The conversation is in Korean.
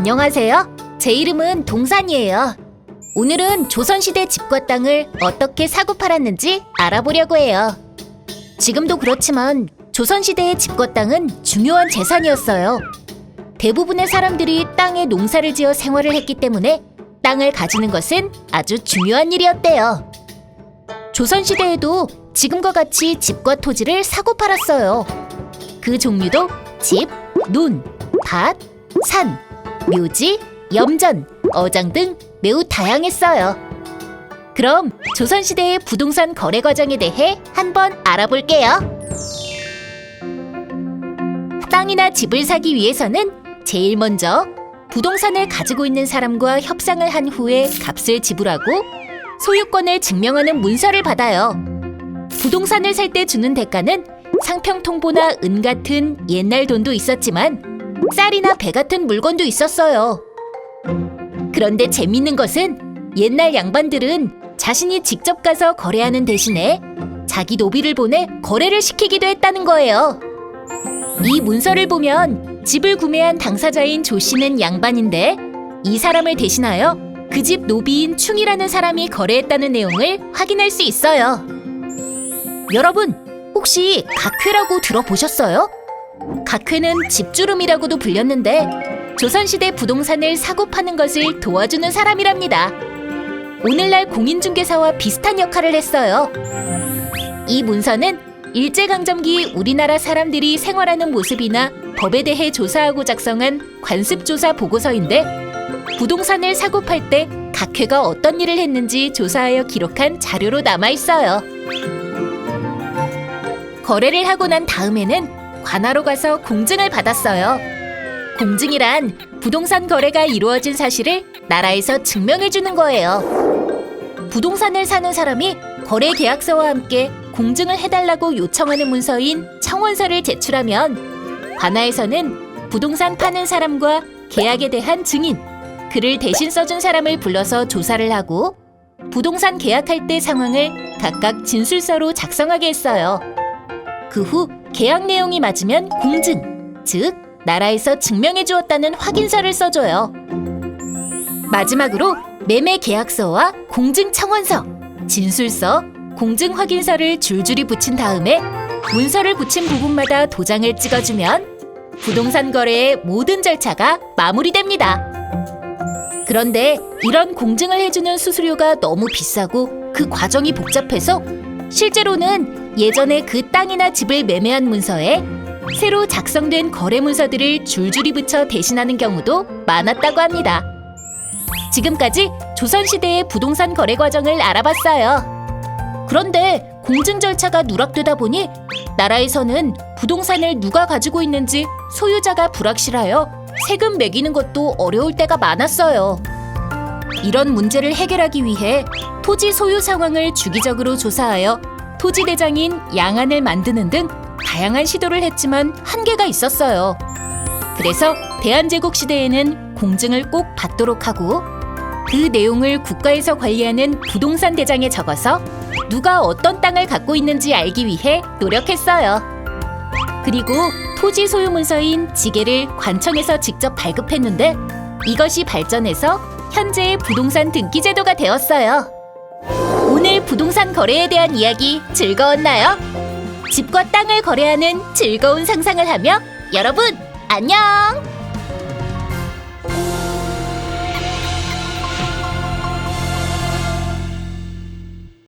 안녕하세요. 제 이름은 동산이에요. 오늘은 조선시대 집과 땅을 어떻게 사고 팔았는지 알아보려고 해요. 지금도 그렇지만 조선시대의 집과 땅은 중요한 재산이었어요. 대부분의 사람들이 땅에 농사를 지어 생활을 했기 때문에 땅을 가지는 것은 아주 중요한 일이었대요. 조선시대에도 지금과 같이 집과 토지를 사고 팔았어요. 그 종류도 집, 논, 밭, 산, 묘지, 염전, 어장 등 매우 다양했어요. 그럼 조선시대의 부동산 거래 과정에 대해 한번 알아볼게요. 땅이나 집을 사기 위해서는 제일 먼저 부동산을 가지고 있는 사람과 협상을 한 후에 값을 지불하고 소유권을 증명하는 문서를 받아요. 부동산을 살 때 주는 대가는 상평통보나 은 같은 옛날 돈도 있었지만 쌀이나 배 같은 물건도 있었어요. 그런데 재밌는 것은 옛날 양반들은 자신이 직접 가서 거래하는 대신에 자기 노비를 보내 거래를 시키기도 했다는 거예요. 이 문서를 보면 집을 구매한 당사자인 조 씨는 양반인데 이 사람을 대신하여 그 집 노비인 충이라는 사람이 거래했다는 내용을 확인할 수 있어요. 여러분, 혹시 각회라고 들어보셨어요? 각회는 집주름이라고도 불렸는데 조선시대 부동산을 사고 파는 것을 도와주는 사람이랍니다. 오늘날 공인중개사와 비슷한 역할을 했어요. 이 문서는 일제강점기 우리나라 사람들이 생활하는 모습이나 법에 대해 조사하고 작성한 관습조사 보고서인데 부동산을 사고 팔 때 각회가 어떤 일을 했는지 조사하여 기록한 자료로 남아있어요. 거래를 하고 난 다음에는 관하로 가서 공증을 받았어요. 공증이란 부동산 거래가 이루어진 사실을 나라에서 증명해주는 거예요. 부동산을 사는 사람이 거래 계약서와 함께 공증을 해달라고 요청하는 문서인 청원서를 제출하면 관하에서는 부동산 파는 사람과 계약에 대한 증인, 글을 대신 써준 사람을 불러서 조사를 하고 부동산 계약할 때 상황을 각각 진술서로 작성하게 했어요. 그 후 계약 내용이 맞으면 공증, 즉 나라에서 증명해 주었다는 확인서를 써줘요. 마지막으로 매매 계약서와 공증 청원서, 진술서, 공증 확인서를 줄줄이 붙인 다음에 문서를 붙인 부분마다 도장을 찍어주면 부동산 거래의 모든 절차가 마무리됩니다. 그런데 이런 공증을 해주는 수수료가 너무 비싸고 그 과정이 복잡해서 실제로는 예전에 그 땅이나 집을 매매한 문서에 새로 작성된 거래 문서들을 줄줄이 붙여 대신하는 경우도 많았다고 합니다. 지금까지 조선시대의 부동산 거래 과정을 알아봤어요. 그런데 공증 절차가 누락되다 보니 나라에서는 부동산을 누가 가지고 있는지 소유자가 불확실하여 세금 매기는 것도 어려울 때가 많았어요. 이런 문제를 해결하기 위해 토지 소유 상황을 주기적으로 조사하여 토지대장인 양안을 만드는 등 다양한 시도를 했지만 한계가 있었어요. 그래서 대한제국 시대에는 공증을 꼭 받도록 하고 그 내용을 국가에서 관리하는 부동산 대장에 적어서 누가 어떤 땅을 갖고 있는지 알기 위해 노력했어요. 그리고 토지 소유 문서인 지계를 관청에서 직접 발급했는데 이것이 발전해서 현재의 부동산 등기 제도가 되었어요. 오늘 부동산 거래에 대한 이야기 즐거웠나요? 집과 땅을 거래하는 즐거운 상상을 하며 여러분 안녕!